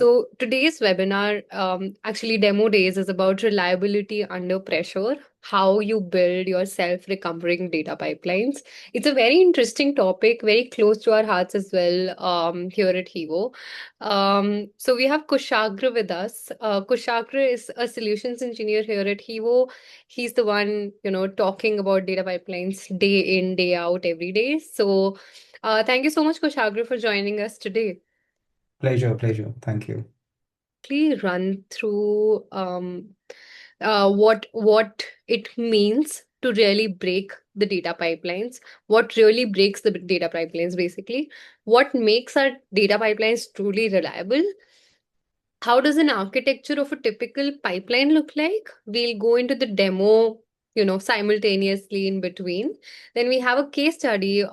So today's webinar, actually demo days, is about reliability under pressure, how you build your self-recovering data pipelines. It's a very interesting topic, very close to our hearts as well here at Hevo. So we have Kushagra with us. Kushagra is a solutions engineer here at Hevo. He's the one, talking about data pipelines day in, day out, every day. So thank you so much, Kushagra, for joining us today. Pleasure, pleasure. Thank you. Quickly run through what it means to really break the data pipelines, what really breaks the data pipelines, basically, what makes our data pipelines truly reliable. How does an architecture of a typical pipeline look like? We'll go into the demo, simultaneously in between. Then we have a case study,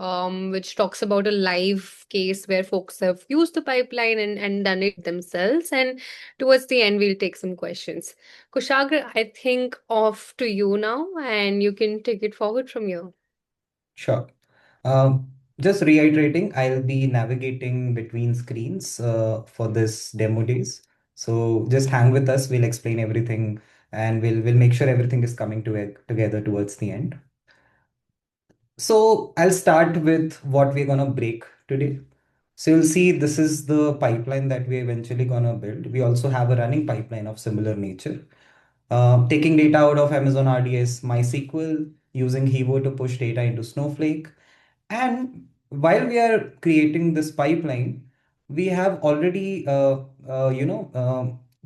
which talks about a live case where folks have used the pipeline and done it themselves. And towards the end, we'll take some questions. Kushagra, I think off to you now, and you can take it forward from here. Sure. Just reiterating, I'll be navigating between screens for this demo days. So just hang with us. We'll explain everything and we'll make sure everything is coming together towards the end. So I'll start with what we're gonna break today. So you'll see this is the pipeline that we're eventually gonna build. We also have a running pipeline of similar nature. Taking data out of Amazon RDS, MySQL, using Hevo to push data into Snowflake. And while we are creating this pipeline, we have already,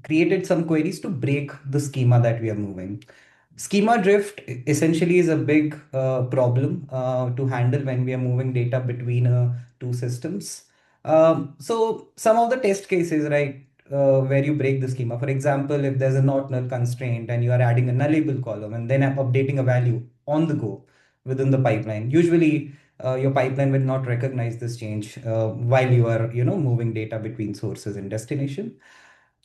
created some queries to break the schema that we are moving. Schema drift essentially is a big problem to handle when we are moving data between two systems. So some of the test cases, right, where you break the schema. For example, if there's a not null constraint and you are adding a nullable column and then updating a value on the go within the pipeline, usually your pipeline will not recognize this change while you are, moving data between sources and destination.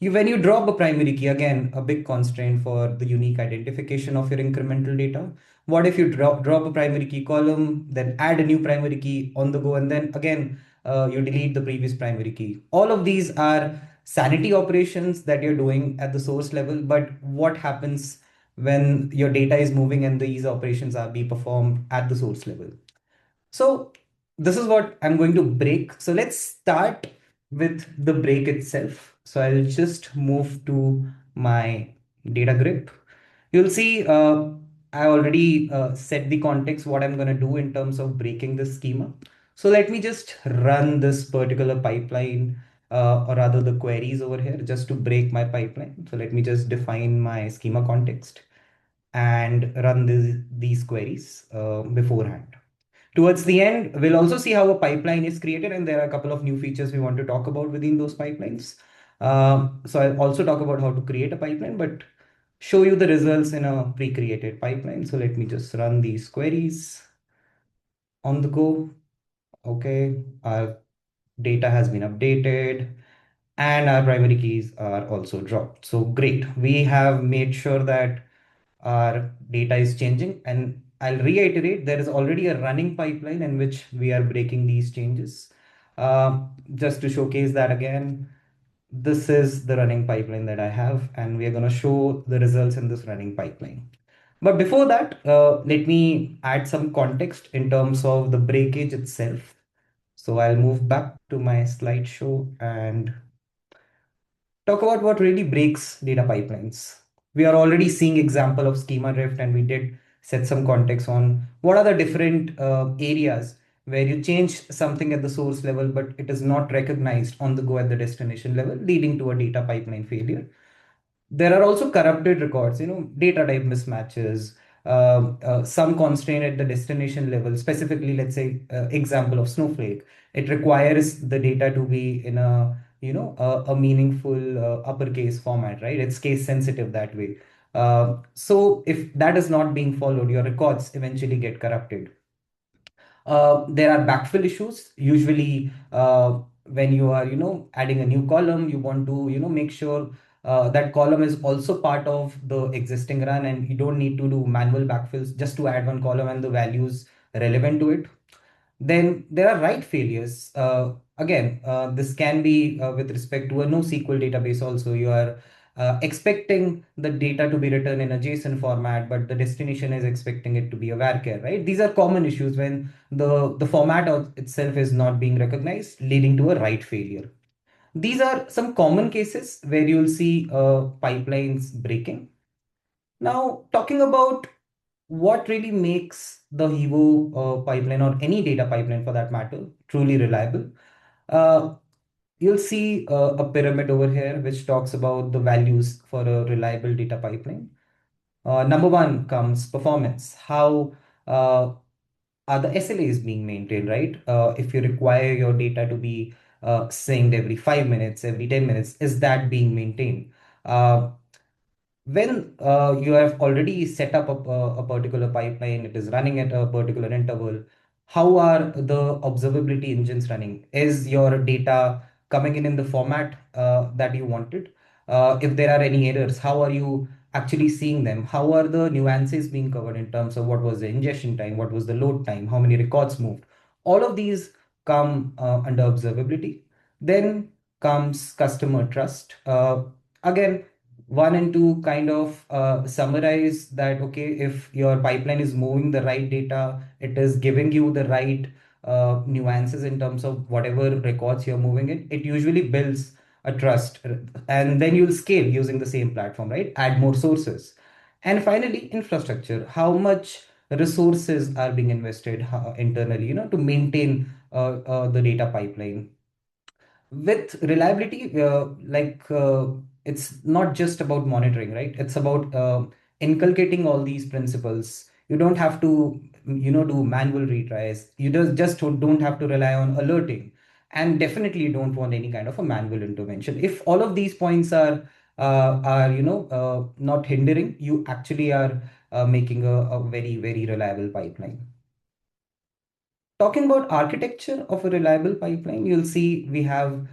When you drop a primary key, again, a big constraint for the unique identification of your incremental data. What if you drop a primary key column, then add a new primary key on the go, and then again, you delete the previous primary key? All of these are sanity operations that you're doing at the source level, but what happens when your data is moving and these operations are being performed at the source level? So this is what I'm going to break. So let's start with the break itself. So I'll just move to my data grip. You'll see I already set the context what I'm going to do in terms of breaking this schema. So let me just run this particular pipeline or rather the queries over here just to break my pipeline. So let me just define my schema context and run these queries beforehand. Towards the end, we'll also see how a pipeline is created, and there are a couple of new features we want to talk about within those pipelines. So I'll also talk about how to create a pipeline, but show you the results in a pre-created pipeline. So let me just run these queries on the go. Okay, our data has been updated and our primary keys are also dropped. So great. We have made sure that our data is changing. And I'll reiterate, there is already a running pipeline in which we are breaking these changes. Just to showcase that again, this is the running pipeline that I have, and we are going to show the results in this running pipeline. But before that, let me add some context in terms of the breakage itself. So I'll move back to my slideshow and talk about what really breaks data pipelines. We are already seeing example of schema drift, and we did set some context on what are the different areas where you change something at the source level, but it is not recognized on the go at the destination level, leading to a data pipeline failure. There are also corrupted records, data type mismatches, some constraint at the destination level. Specifically, let's say example of Snowflake, it requires the data to be in a meaningful uppercase format, right? It's case sensitive that way. So if that is not being followed, your records eventually get corrupted. There are backfill issues. Usually, when you are, adding a new column, you want to, make sure that column is also part of the existing run, and you don't need to do manual backfills just to add one column and the values relevant to it. Then there are write failures. again, this can be with respect to a NoSQL database also. You are expecting the data to be written in a JSON format, but the destination is expecting it to be a varchar, right? These are common issues when the format itself is not being recognized, leading to a write failure. These are some common cases where you'll see pipelines breaking. Now, talking about what really makes the Hevo pipeline or any data pipeline for that matter truly reliable. Uh, you'll see a pyramid over here which talks about the values for a reliable data pipeline. Number one comes performance. How are the SLAs being maintained, right? If you require your data to be synced every 5 minutes, every 10 minutes, is that being maintained? Uh, when you have already set up a particular pipeline, it is running at a particular interval, how are the observability engines running? Is your data coming in the format that you wanted? If there are any errors, how are you actually seeing them? How are the nuances being covered in terms of what was the ingestion time, what was the load time, how many records moved? All of these come under observability. Then comes customer trust. Again, one and two kind of summarize that, okay, if your pipeline is moving the right data, it is giving you the right nuances in terms of whatever records you're moving in, it usually builds a trust, and then you'll scale using the same platform, right? Add more sources. And finally, infrastructure. How much resources are being invested internally, to maintain the data pipeline with reliability. It's not just about monitoring, right? It's about inculcating all these principles. You don't have to do manual retries. You just don't have to rely on alerting, and definitely you don't want any kind of a manual intervention. If all of these points are not hindering, you actually are making a very, very reliable pipeline. Talking about architecture of a reliable pipeline, you'll see we have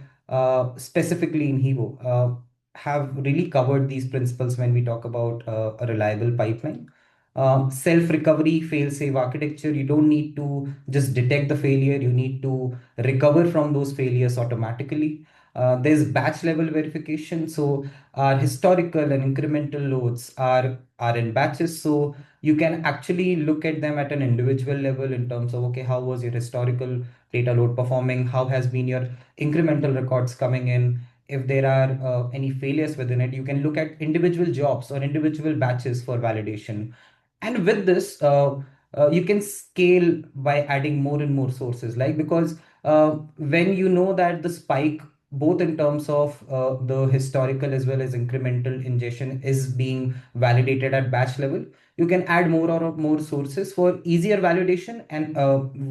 specifically in Hevo have really covered these principles when we talk about a reliable pipeline. Self-recovery, fail-safe architecture. You don't need to just detect the failure. You need to recover from those failures automatically. There's batch level verification. So our historical and incremental loads are in batches. So you can actually look at them at an individual level in terms of, okay, how was your historical data load performing? How has been your incremental records coming in? If there are any failures within it, you can look at individual jobs or individual batches for validation. And with this, you can scale by adding more and more sources, like, because when you know that the spike, both in terms of the historical as well as incremental ingestion, is being validated at batch level, you can add more or more sources for easier validation. And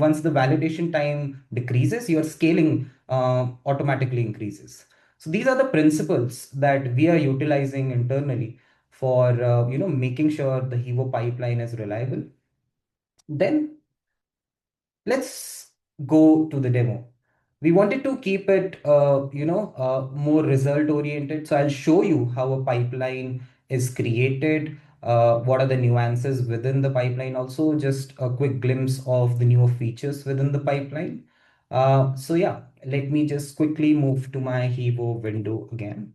once the validation time decreases, your scaling automatically increases. So these are the principles that we are utilizing internally for making sure the Hevo pipeline is reliable. Then let's go to the demo. We wanted to keep it more result oriented, so I'll show you how a pipeline is created, what are the nuances within the pipeline, also just a quick glimpse of the newer features within the pipeline. So yeah, let me just quickly move to my Hevo window again.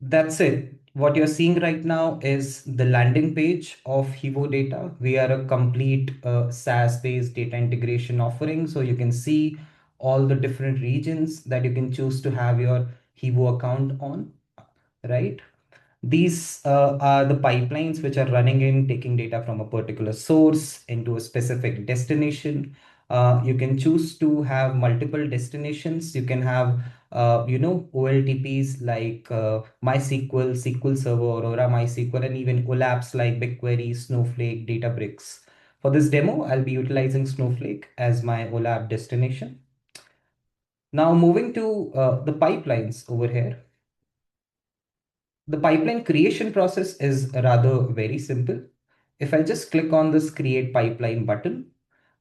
That's it. What you're seeing right now is the landing page of Hevo Data. We are a complete SaaS-based data integration offering. So you can see all the different regions that you can choose to have your Hevo account on, right? These are the pipelines which are running in, taking data from a particular source into a specific destination. You can choose to have multiple destinations. You can have, OLTPs like MySQL, SQL Server, Aurora MySQL, and even OLAPs like BigQuery, Snowflake, Databricks. For this demo, I'll be utilizing Snowflake as my OLAP destination. Now moving to the pipelines over here. The pipeline creation process is rather very simple. If I just click on this create pipeline button,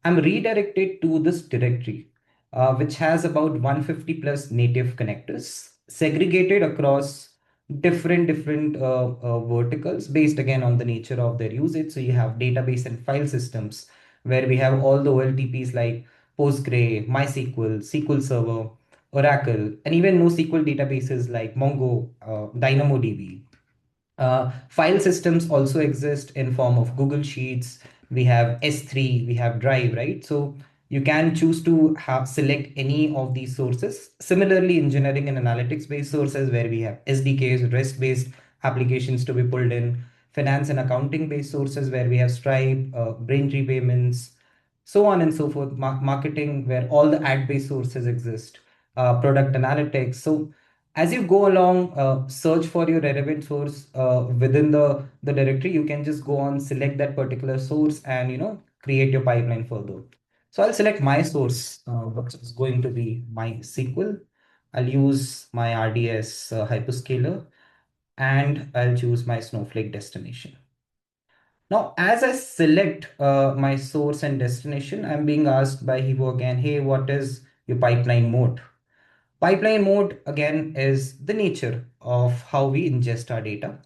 I'm redirected to this directory, which has about 150 plus native connectors segregated across different verticals based again on the nature of their usage. So you have database and file systems where we have all the OLTPs like Postgre, MySQL, SQL Server, Oracle, and even NoSQL databases like Mongo, DynamoDB. File systems also exist in form of Google Sheets. We have S3, we have Drive, right? So you can choose to have select any of these sources. Similarly, engineering and analytics based sources where we have SDKs, REST based applications to be pulled in, finance and accounting based sources where we have Stripe, Braintree payments, so on and so forth. Marketing where all the ad based sources exist, product analytics. So as you go along, search for your relevant source within the directory. You can just go on, select that particular source, and create your pipeline further. So I'll select my source, which is going to be MySQL. I'll use my RDS hyperscaler, and I'll choose my Snowflake destination. Now, as I select my source and destination, I'm being asked by Hevo again, hey, what is your pipeline mode? Pipeline mode, again, is the nature of how we ingest our data.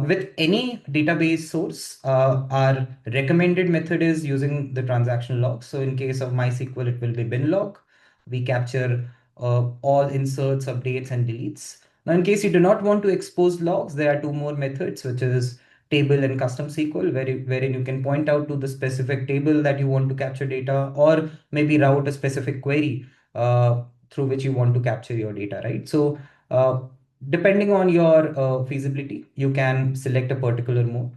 With any database source, our recommended method is using the transaction log. So in case of MySQL, it will be bin log. We capture all inserts, updates, and deletes. Now, in case you do not want to expose logs, there are two more methods, which is table and custom SQL, wherein you can point out to the specific table that you want to capture data, or maybe route a specific query through which you want to capture your data, right? So uh, depending on your feasibility, you can select a particular mode.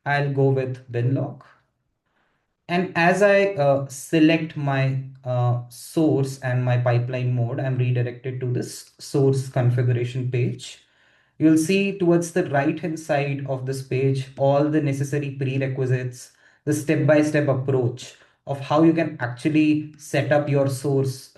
I'll go with bin log. And as I select my source and my pipeline mode, I'm redirected to this source configuration page. You'll see towards the right hand side of this page all the necessary prerequisites, the step-by-step approach of how you can actually set up your source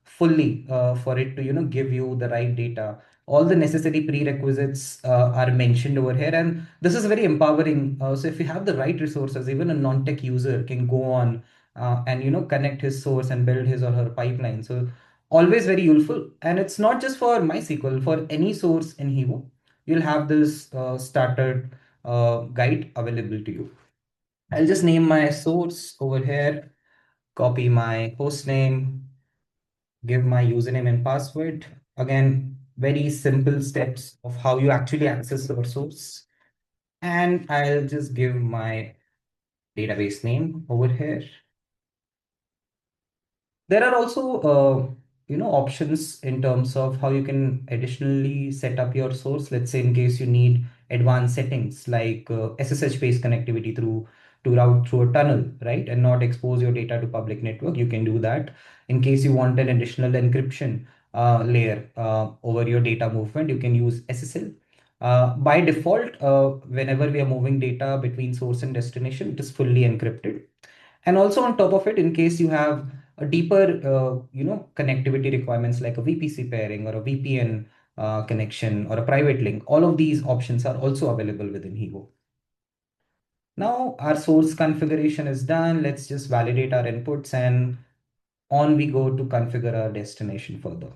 fully for it to give you the right data. All the necessary prerequisites are mentioned over here, and this is very empowering. So if you have the right resources, even a non-tech user can go on and connect his source and build his or her pipeline. So always very useful, and it's not just for MySQL. For any source in Hevo, you'll have this starter guide available to you. I'll just name my source over here, copy my host name, give my username and password. Again, very simple steps of how you actually access your source. And I'll just give my database name over here. There are also, options in terms of how you can additionally set up your source. Let's say in case you need advanced settings like SSH-based connectivity to route through a tunnel, right? And not expose your data to public network, you can do that. In case you want an additional encryption layer over your data movement, you can use SSL. By default, whenever we are moving data between source and destination, it is fully encrypted. And also on top of it, in case you have a deeper connectivity requirements like a VPC pairing or a VPN connection or a private link, all of these options are also available within Hevo. Now our source configuration is done. Let's just validate our inputs, and on we go to configure our destination further.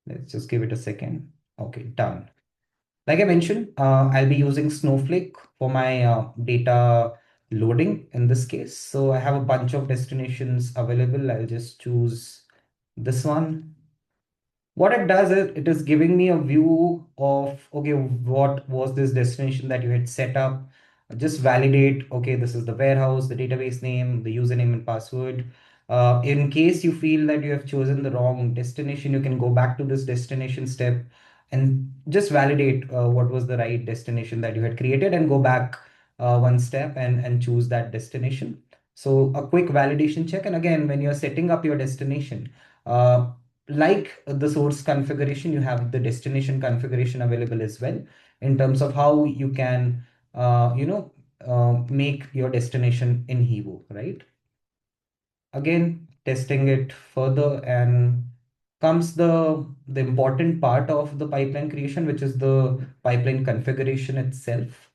Let's just give it a second. Okay, done. Like I mentioned, I'll be using Snowflake for my data loading in this case. So I have a bunch of destinations available. I'll just choose this one. What it does is it is giving me a view of, okay, what was this destination that you had set up? Just validate, okay, this is the warehouse, the database name, the username and password. In case you feel that you have chosen the wrong destination, you can go back to this destination step and just validate what was the right destination that you had created, and go back one step and choose that destination. So a quick validation check. And again, when you're setting up your destination, uh, like the source configuration, you have the destination configuration available as well in terms of how you can, make your destination in Hevo, right? Again, testing it further, and comes the important part of the pipeline creation, which is the pipeline configuration itself.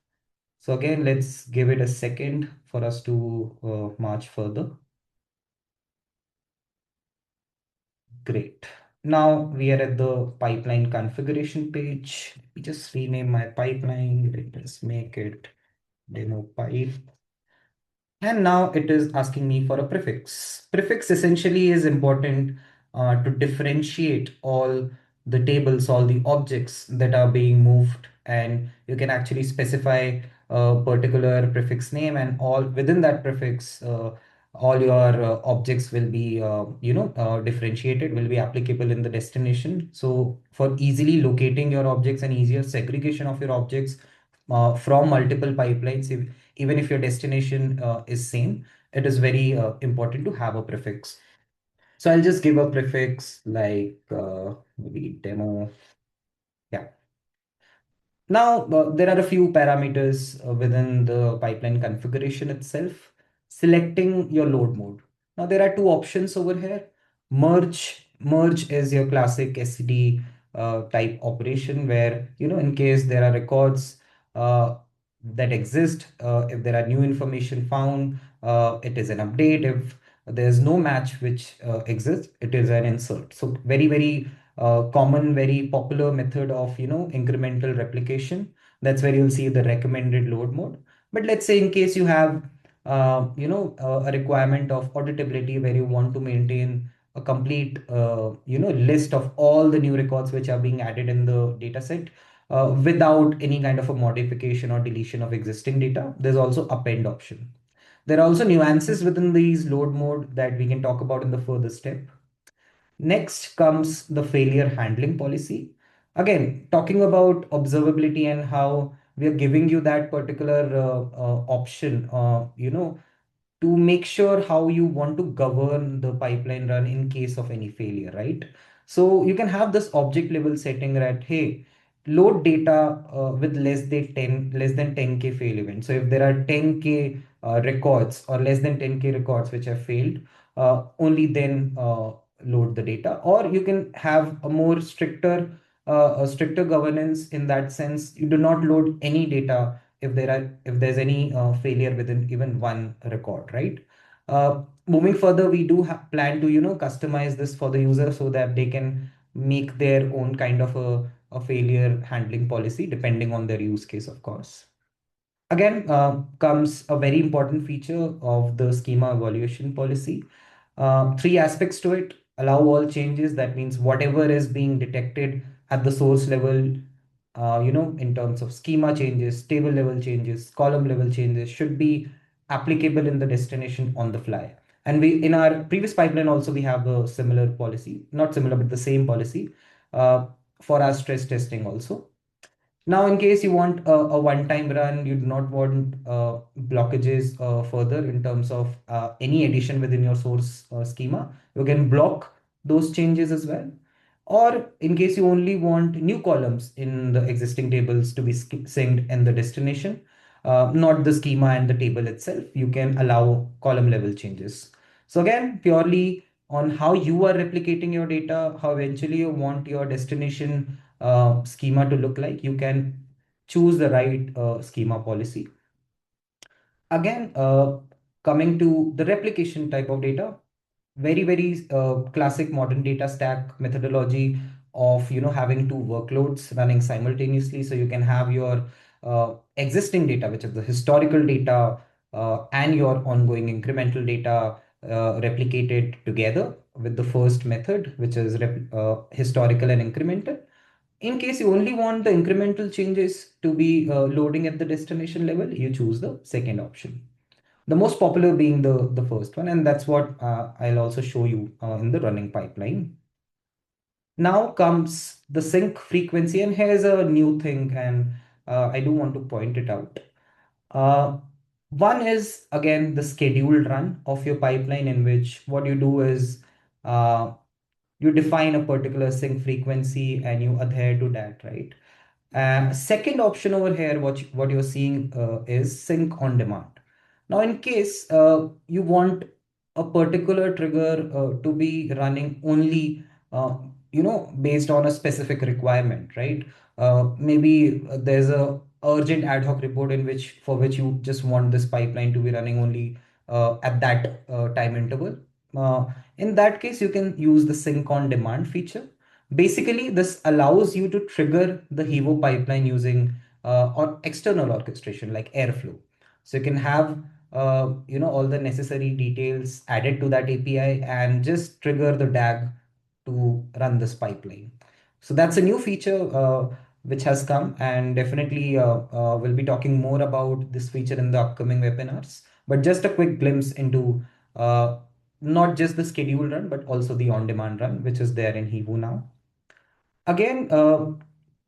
So again, let's give it a second for us to march further. Great. Now we are at the pipeline configuration page. Let me just rename my pipeline. Let's make it demo pipe. And now it is asking me for a prefix. Prefix essentially is important to differentiate all the tables, all the objects that are being moved, and you can actually specify a particular prefix name, and all within that prefix, all your objects will be, differentiated, will be applicable in the destination. So for easily locating your objects and easier segregation of your objects from multiple pipelines, even if your destination is same, it is very important to have a prefix. So I'll just give a prefix like maybe demo. Yeah. Now, there are a few parameters within the pipeline configuration itself. Selecting your load mode. Now, there are two options over here. Merge is your classic SCD type operation where, in case there are records uh, that exist, if there are new information found, it is an update. If there's no match which exists, it is an insert. So very, very common, very popular method of incremental replication. That's where you'll see the recommended load mode. But let's say in case you have a requirement of auditability where you want to maintain a complete list of all the new records which are being added in the data set without any kind of a modification or deletion of existing data, there's also append option. There are also nuances within these load mode that we can talk about in the further step. Next comes the failure handling policy. Again, talking about observability and how we are giving you that particular option, to make sure how you want to govern the pipeline run in case of any failure, right? So you can have this object level setting that, hey, load data with less than 10K fail event. So if there are 10K records or less than 10K records which have failed, only then load the data. Or you can have a stricter governance in that sense. You do not load any data if there's any failure within even one record, right? Moving further, we do plan to customize this for the user so that they can make their own kind of a failure handling policy depending on their use case, of course. Again, comes a very important feature of the schema evaluation policy. Three aspects to it: allow all changes. That means whatever is being detected at the source level, in terms of schema changes, table level changes, column level changes, should be applicable in the destination on the fly. And we, in our previous pipeline also, we have a similar policy, not similar, but the same policy uh, for our stress testing also. Now, in case you want a one-time run, you do not want blockages further in terms of any addition within your source schema, you can block those changes as well. Or in case you only want new columns in the existing tables to be synced in the destination, not the schema and the table itself, you can allow column level changes. So again, purely on how you are replicating your data, how eventually you want your destination schema to look like, you can choose the right schema policy. Again, coming to the replication type of data, very, very classic modern data stack methodology of having two workloads running simultaneously. So you can have your existing data, which is the historical data, and your ongoing incremental data replicated together with the first method, which is historical and incremental. In case you only want the incremental changes to be loading at the destination level, you choose the second option. The most popular being the first one, and that's what I'll also show you in the running pipeline. Now comes the sync frequency, and here's a new thing, and I do want to point it out. Uh, One is again the scheduled run of your pipeline, in which what you do is uh, you define a particular sync frequency and you adhere to that, right? Second option over here, what you're seeing is sync on demand. Now, in case you want a particular trigger to be running only, based on a specific requirement, right? Maybe there's a urgent ad hoc report for which you just want this pipeline to be running only at that time interval. Uh, in that case, you can use the sync on demand feature. Basically, this allows you to trigger the Hevo pipeline using or external orchestration like Airflow. So you can have all the necessary details added to that API and just trigger the DAG to run this pipeline. So that's a new feature which has come, and definitely we'll be talking more about this feature in the upcoming webinars. But just a quick glimpse into uh, not just the scheduled run, but also the on-demand run, which is there in Hevo now. Again,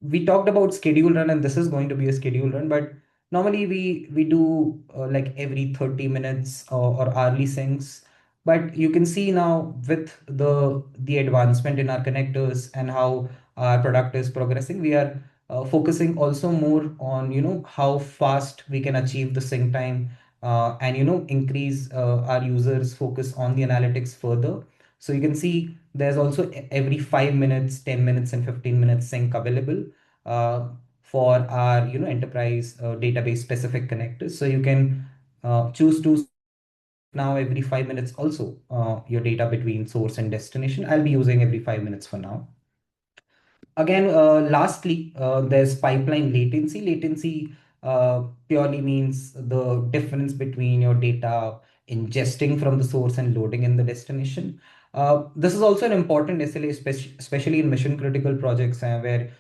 we talked about schedule run, and this is going to be a schedule run, but normally we do like every 30 minutes or hourly syncs. But you can see now with the advancement in our connectors and how our product is progressing, we are focusing also more on how fast we can achieve the sync time, and increase our users focus on the analytics further. So you can see there's also every 5 minutes, 10 minutes, and 15 minutes sync available uh, for our enterprise database specific connectors. So you can choose to sync now every 5 minutes also your data between source and destination. I'll be using every 5 minutes for now. Again, lastly, there's pipeline latency. Latency purely means the difference between your data ingesting from the source and loading in the destination. This is also an important SLA, especially in mission critical projects where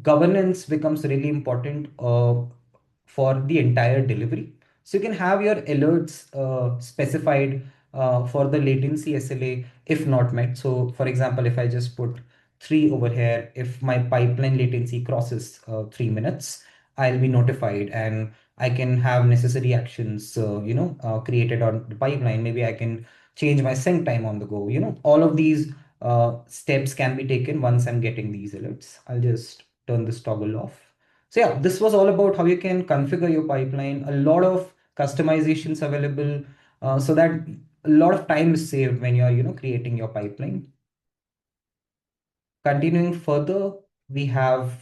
governance becomes really important for the entire delivery. So you can have your alerts specified for the latency SLA if not met. So for example, if I just put 3 over here, if my pipeline latency crosses 3 minutes, I'll be notified and I can have necessary actions, created on the pipeline. Maybe I can change my sync time on the go. All of these steps can be taken once I'm getting these alerts. I'll just turn this toggle off. So yeah, this was all about how you can configure your pipeline. A lot of customizations available so that a lot of time is saved when you're, creating your pipeline. Continuing further, we have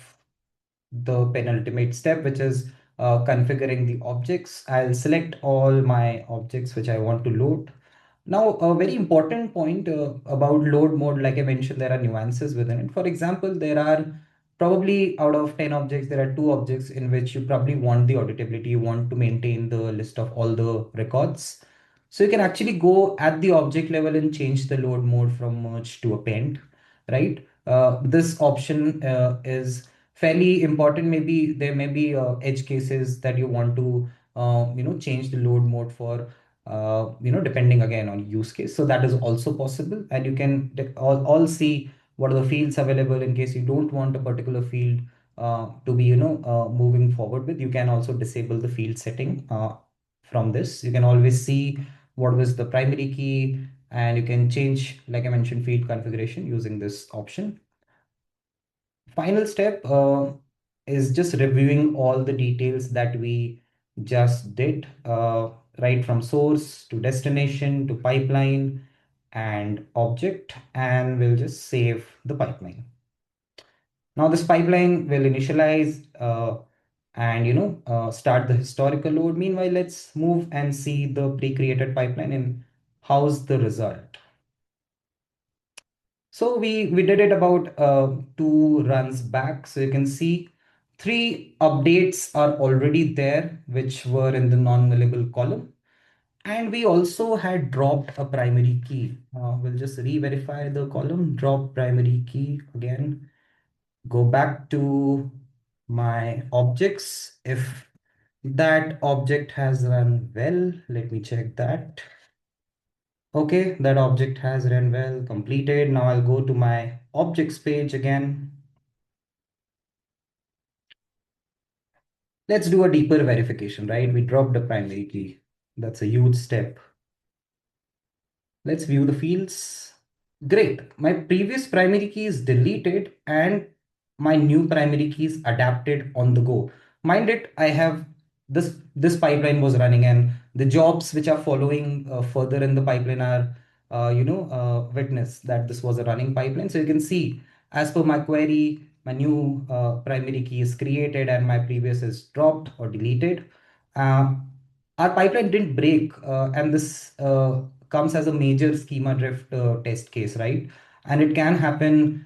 the penultimate step, which is configuring the objects. I'll select all my objects which I want to load. Now, a very important point about load mode, like I mentioned, there are nuances within it. For example, there are probably out of 10 objects, there are 2 objects in which you probably want the auditability, you want to maintain the list of all the records. So you can actually go at the object level and change the load mode from merge to append, right? This option is fairly important. Maybe there may be edge cases that you want to, change the load mode for, depending again on use case. So that is also possible. And you can all see what are the fields available in case you don't want a particular field to be, moving forward with. You can also disable the field setting from this. You can always see what was the primary key, and you can change, like I mentioned, field configuration using this option. Final step is just reviewing all the details that we just did, right from source to destination to pipeline and object, and we'll just save the pipeline. Now this pipeline will initialize and start the historical load. Meanwhile, let's move and see the pre-created pipeline and how's the result. So we did it about 2 runs back. So you can see 3 updates are already there, which were in the non-nullable column. And we also had dropped a primary key. We'll just re-verify the column, drop primary key again, go back to my objects. If that object has run well, let me check that. Okay, that object has run well, completed. Now I'll go to my objects page again. Let's do a deeper verification, right? We dropped the primary key. That's a huge step. Let's view the fields. Great. My previous primary key is deleted and my new primary key is adapted on the go. Mind it, I have this pipeline was running, and the jobs which are following further in the pipeline are witness that this was a running pipeline. So you can see as per my query, my new primary key is created and my previous is dropped or deleted. Uh, our pipeline didn't break, and this comes as a major schema drift test case, right? And it can happen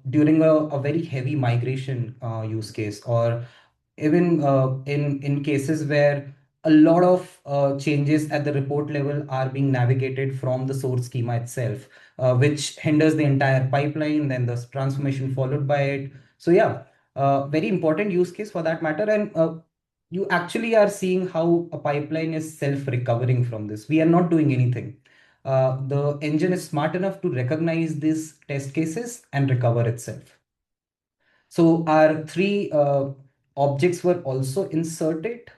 during a very heavy migration use case, or even in cases where a lot of changes at the report level are being navigated from the source schema itself, which hinders the entire pipeline, then the transformation followed by it. So yeah, very important use case for that matter. And you actually are seeing how a pipeline is self-recovering from this. We are not doing anything. The engine is smart enough to recognize these test cases and recover itself. So our three objects were also inserted,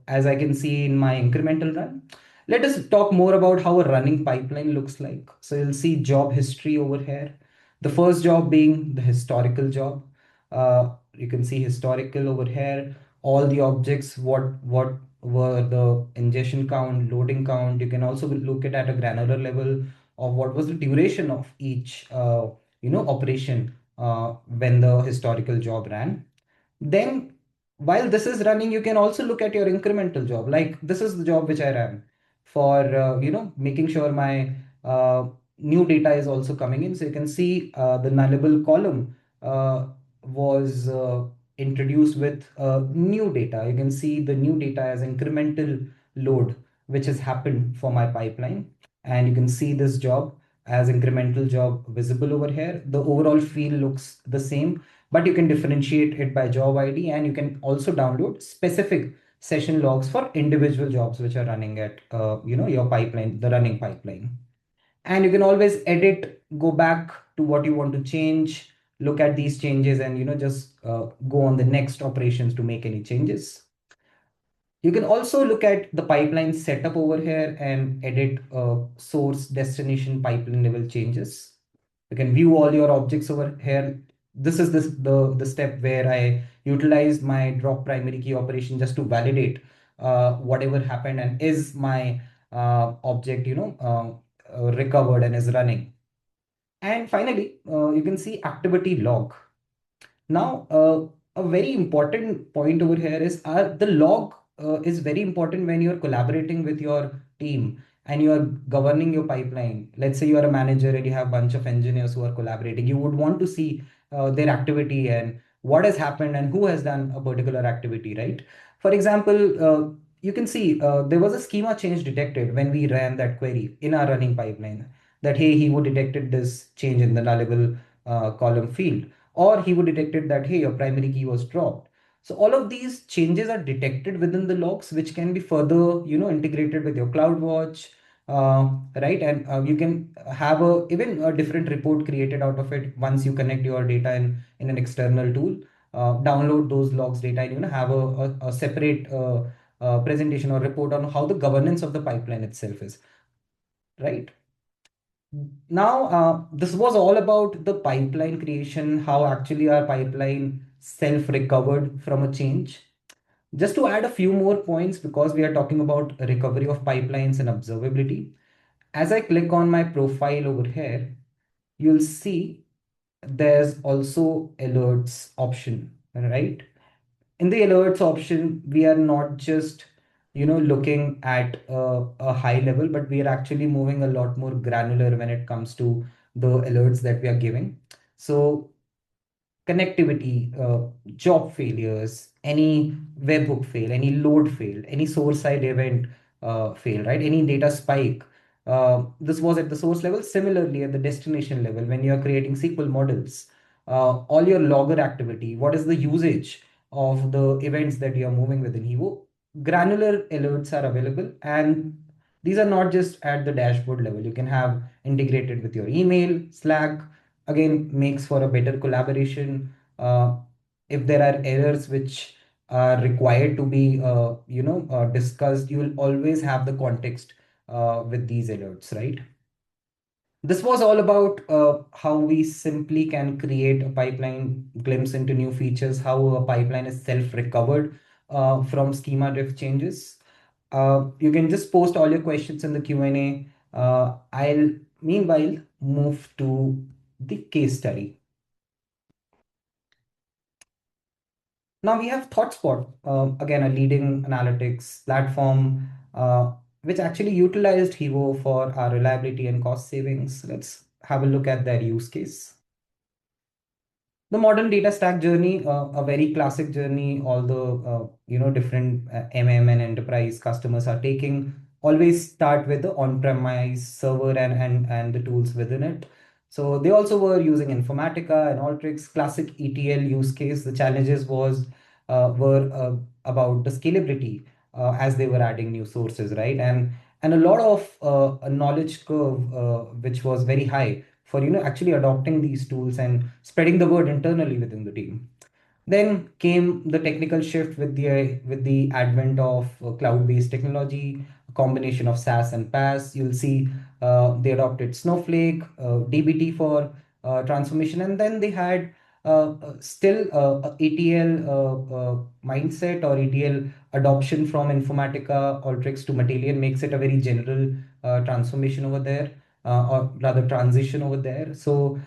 as I can see in my incremental run. Let us talk more about how a running pipeline looks like. So you'll see job history over here. The first job being the historical job. You can see historical over here. All the objects, what were the ingestion count, loading count. You can also look at a granular level of what was the duration of each operation when the historical job ran. Then, while this is running, you can also look at your incremental job. Like this is the job which I ran for, making sure my new data is also coming in. So you can see the nullable column was introduced with new data. You can see the new data as incremental load, which has happened for my pipeline. And you can see this job as incremental job visible over here. The overall field looks the same, but you can differentiate it by job ID, and you can also download specific session logs for individual jobs which are running at your pipeline, the running pipeline. And you can always edit, go back to what you want to change, look at these changes, and just go on the next operations to make any changes. You can also look at the pipeline setup over here and edit source destination pipeline level changes. You can view all your objects over here. This is the step where I utilized my drop primary key operation just to validate whatever happened and is my object recovered and is running. And finally, you can see activity log. Now, a very important point over here is the log is very important when you're collaborating with your team and you're governing your pipeline. Let's say you are a manager and you have a bunch of engineers who are collaborating. You would want to see their activity and what has happened and who has done a particular activity, right? For example, you can see there was a schema change detected when we ran that query in our running pipeline that, hey, he would detected this change in the nullable column field, or he would detected that, hey, your primary key was dropped. So all of these changes are detected within the logs, which can be further, integrated with your CloudWatch, right? And you can have even a different report created out of it once you connect your data in an external tool. Download those logs data and have a separate presentation or report on how the governance of the pipeline itself is, right? Now, this was all about the pipeline creation, how actually our pipeline self-recovered from a change. Just to add a few more points, because we are talking about recovery of pipelines and observability. As I click on my profile over here, you'll see there's also alerts option, right? In the alerts option, we are not just looking at a high level, but we are actually moving a lot more granular when it comes to the alerts that we are giving. So connectivity, job failures, any webhook fail, any load fail, any source side event fail, right? Any data spike. This was at the source level. Similarly, at the destination level, when you are creating SQL models, all your logger activity, what is the usage of the events that you are moving within Hevo? Granular alerts are available, and these are not just at the dashboard level. You can have integrated with your email, Slack, again makes for a better collaboration. If there are errors which are required to be discussed, you will always have the context with these alerts, right? This was all about how we simply can create a pipeline glimpse into new features, how a pipeline is self-recovered from schema drift changes. You can just post all your questions in the Q&A. I'll meanwhile move to the case study. Now we have ThoughtSpot, again, a leading analytics platform, which actually utilized Hevo for our reliability and cost savings. Let's have a look at their use case. The modern data stack journey, a very classic journey, all the different and enterprise customers are taking, always start with the on-premise server and the tools within it. So they also were using Informatica and Alteryx, classic ETL use case. The challenges was were about the scalability as they were adding new sources, right? And a lot of a knowledge curve which was very high for actually adopting these tools and spreading the word internally within the team. Then came the technical shift with the advent of cloud-based technology, a combination of SaaS and PaaS. You'll see they adopted Snowflake, dbt for transformation, and then they had still a ETL mindset or ETL adoption from Informatica Alteryx to Matillion makes it a very general transformation over there, or rather transition over there. So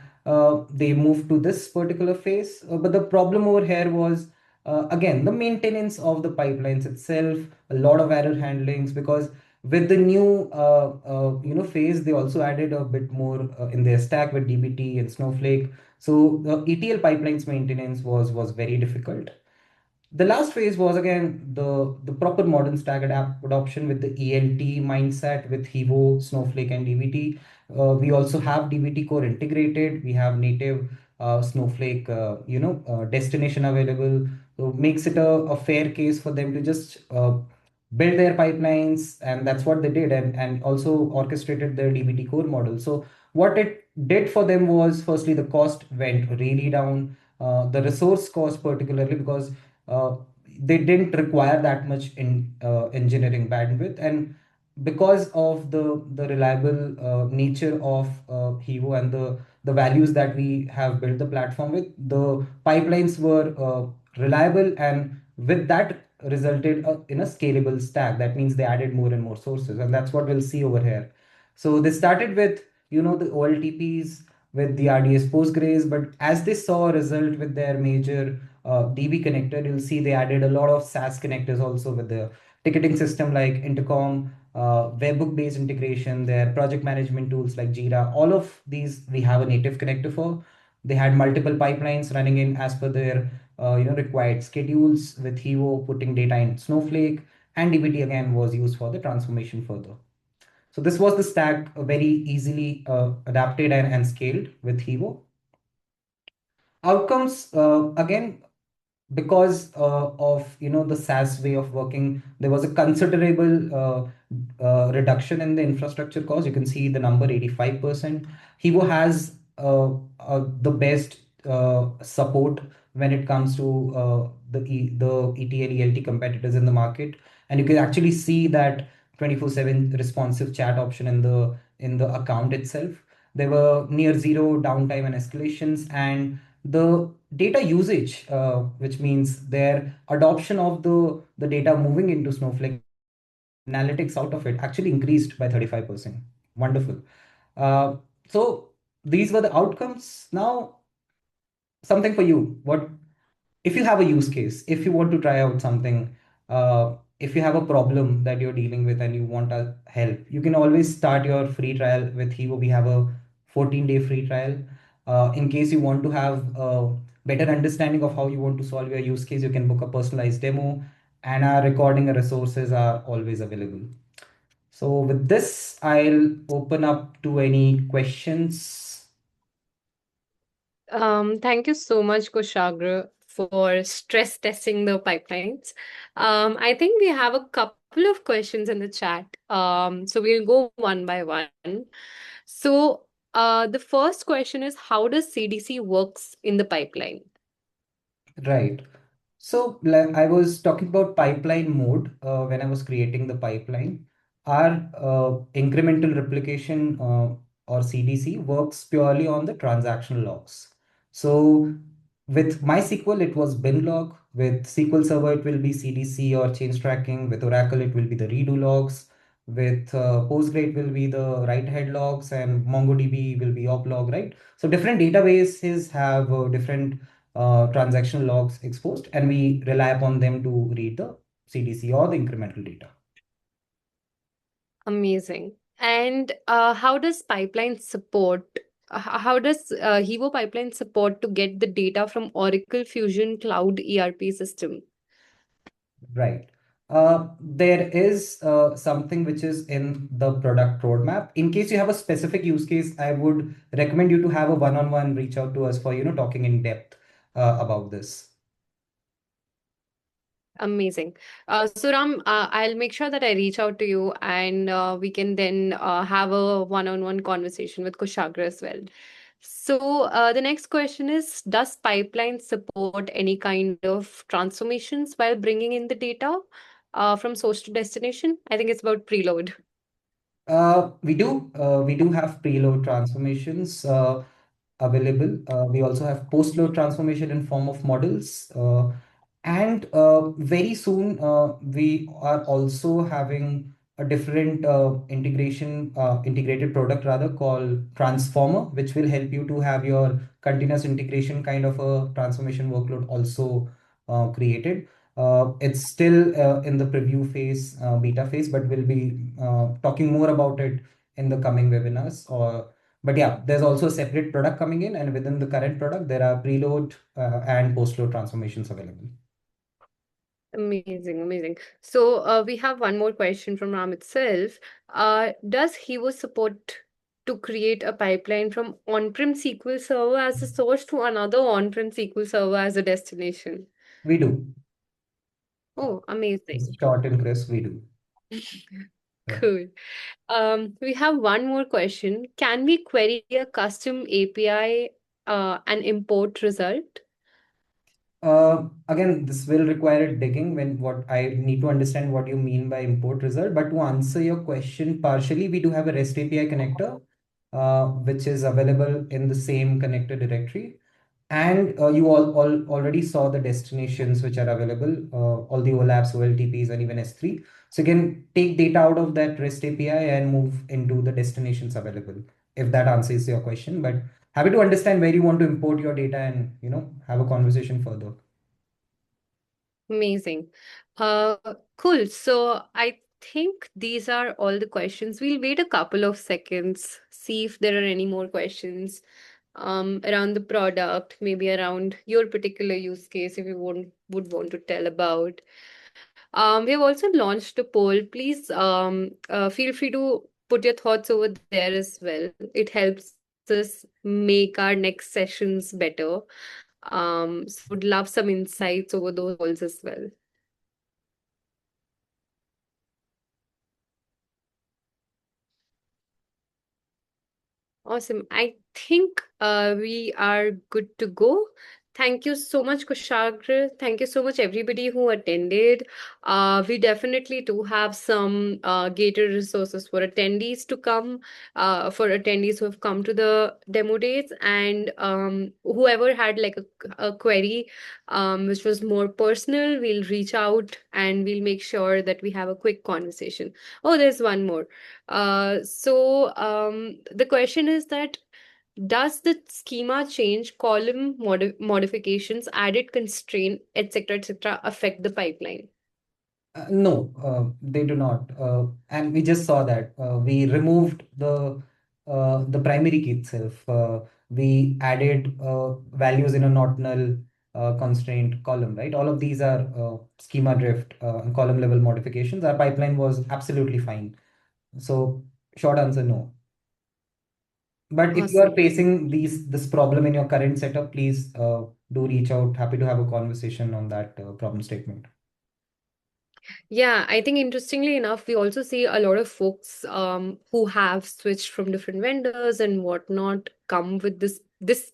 they moved to this particular phase. But the problem over here was, again, the maintenance of the pipelines itself, a lot of error handlings, because with the new phase, they also added a bit more in their stack with dbt and Snowflake. So the ETL pipelines maintenance was very difficult. The last phase was again the proper modern stack adoption with the ELT mindset with Hevo, Snowflake, and dbt. We also have dbt core integrated. We have native Snowflake, destination available. So makes it a fair case for them to just build their pipelines, and that's what they did, and also orchestrated their dbt core model. So what it did for them was, firstly, the cost went really down. The resource cost particularly, because uh, they didn't require that much in engineering bandwidth, and because of the reliable nature of Hevo and the values that we have built the platform with, the pipelines were reliable, and with that resulted in a scalable stack. That means they added more and more sources, and that's what we'll see over here. So they started with the OLTPs with the RDS Postgres, but as they saw a result with their major DB connector, you'll see they added a lot of SaaS connectors also with the ticketing system like Intercom, webhook-based integration, their project management tools like Jira. All of these we have a native connector for. They had multiple pipelines running in as per their required schedules with Hevo putting data in Snowflake, and dbt again was used for the transformation further. So this was the stack, very easily adapted and scaled with Hevo. Outcomes, again, because of the SaaS way of working, there was a considerable reduction in the infrastructure cost. You can see the number 85%. Hevo has the best support when it comes to the ETL ELT competitors in the market, and you can actually see that 24/7 responsive chat option in the account itself. There were near zero downtime and escalations, and the data usage, which means their adoption of the data moving into Snowflake analytics out of it, actually increased by 35%. Wonderful. So these were the outcomes. Now, something for you. What if you have a use case, if you want to try out something, if you have a problem that you're dealing with and you want a help, you can always start your free trial with Hevo. We have a 14-day free trial. In case you want to have a better understanding of how you want to solve your use case, you can book a personalized demo, and our recording and resources are always available. So with this, I'll open up to any questions. Thank you so much, Kushagra, for stress testing the pipelines. I think we have a couple of questions in the chat. So we'll go one by one. So the first question is, how does CDC works in the pipeline? Right. So like I was talking about pipeline mode when I was creating the pipeline. Our incremental replication or CDC works purely on the transactional logs. So with MySQL, it was bin log. With SQL Server, it will be CDC or change tracking. With Oracle, it will be the redo logs. With Postgre, it will be the write ahead logs, and MongoDB will be op log, right? So different databases have different transactional logs exposed, and we rely upon them to read the CDC or the incremental data. Amazing. And how does pipeline support how does Hevo pipeline support to get the data from Oracle Fusion Cloud ERP system? Right. There is something which is in the product roadmap. In case you have a specific use case, I would recommend you to have a one-on-one reach out to us for, talking in depth about this. Amazing. So Ram, I'll make sure that I reach out to you and we can then have a one-on-one conversation with Kushagra as well. So the next question is, does pipeline support any kind of transformations while bringing in the data from source to destination? I think it's about preload. We do have preload transformations available. We also have post-load transformation in form of models. And very soon, we are also having a different integrated product rather called Transformer, which will help you to have your continuous integration kind of a transformation workload also created. It's still in the preview phase, beta phase, but we'll be talking more about it in the coming webinars. But yeah, there's also a separate product coming in, and within the current product, there are preload and post-load transformations available. Amazing, amazing. So we have one more question from Ram itself. Does Hevo support to create a pipeline from on-prem SQL Server as a source to another on-prem SQL Server as a destination? We do. Oh, It's amazing. short and crisp. We do. Yeah. Cool. We have one more question. Can we query a custom API and import result? Again, this will require a digging when what I need to understand what you mean by import result. But to answer your question partially, we do have a REST API connector, which is available in the same connector directory. And you all already saw the destinations which are available, all the OLAPs, OLTPs, and even S3. So you can take data out of that REST API and move into the destinations available, if that answers your question. But happy to understand where you want to import your data and, have a conversation further. Amazing. Uh, cool. So I think these are all the questions. We'll wait a couple of seconds, see if there are any more questions around the product, maybe around your particular use case if you would want to tell about. We have also launched a poll. Please feel free to put your thoughts over there as well. It helps us make our next sessions better. So would love some insights over those polls as well. Awesome. I think we are good to go. Thank you so much, Kushagra. Thank you so much, everybody who attended. We definitely do have some gated resources for attendees to come, for attendees who have come to the demo days, and whoever had like a query which was more personal, we'll reach out and we'll make sure that we have a quick conversation. Oh, there's one more. The question is that does the schema change, column modifications, added constraint, etc., affect the pipeline? No, they do not. And we just saw that we removed the primary key itself. We added values in a not null constraint column, right? All of these are schema drift and column level modifications. Our pipeline was absolutely fine. So short answer, no. But if you are Awesome. facing this problem in your current setup, please do reach out. Happy to have a conversation on that problem statement. Yeah, I think interestingly enough, we also see a lot of folks who have switched from different vendors and whatnot come with this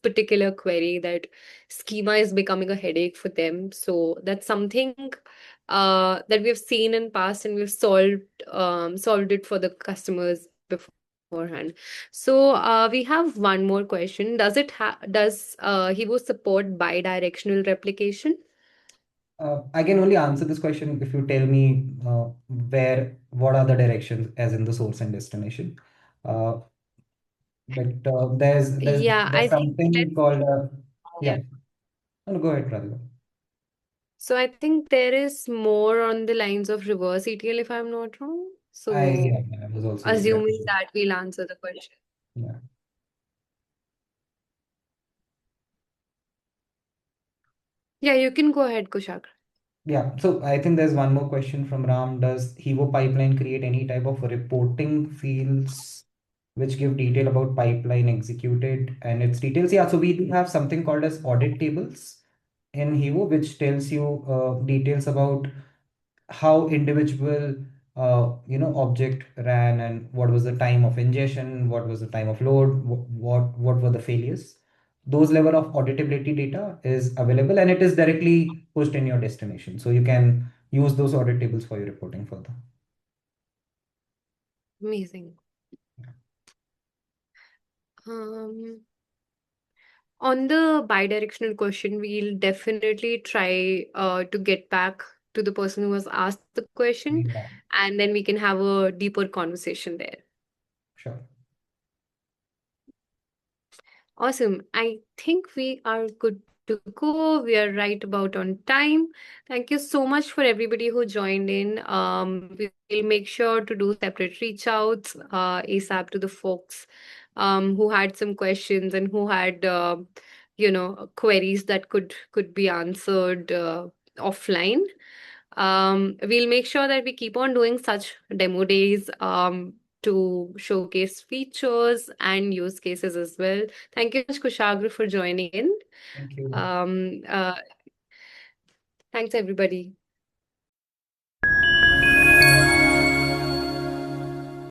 particular query that schema is becoming a headache for them. So that's something that we've seen in past and we've solved it for the customers beforehand. So we have one more question. Does Hevo support bidirectional replication? I can only answer this question if you tell me what are the directions, as in the source and destination. Uh, but Yeah, there's I think something called yeah. yeah. No, no, go ahead, Radhika. So I think there is more on the lines of reverse ETL if I'm not wrong. I So yeah, I was also assuming referring. that we'll answer the question. Yeah. Yeah, you can go ahead, Kushag. Yeah, so I think there's one more question from Ram. Does Hevo pipeline create any type of reporting fields which give detail about pipeline executed and its details? Yeah, so we do have something called as audit tables in Hevo, which tells you details about how individual object ran and what was the time of ingestion, what was the time of load, what were the failures. Those level of auditability data is available and it is directly pushed in your destination, so you can use those audit tables for your reporting further. Amazing. Um, on the bidirectional question, we'll definitely try to get back to the person who has asked the question, Yeah, and then we can have a deeper conversation there. sure. Awesome. I think we are good to go. We are right about on time. Thank you so much for everybody who joined in. We will make sure to do separate reach outs ASAP to the folks who had some questions and who had queries that could be answered offline. We'll make sure that we keep on doing such demo days to showcase features and use cases as well. Thank you so much, Kushagra, for joining in. Thank you. Um, uh, Thanks, everybody.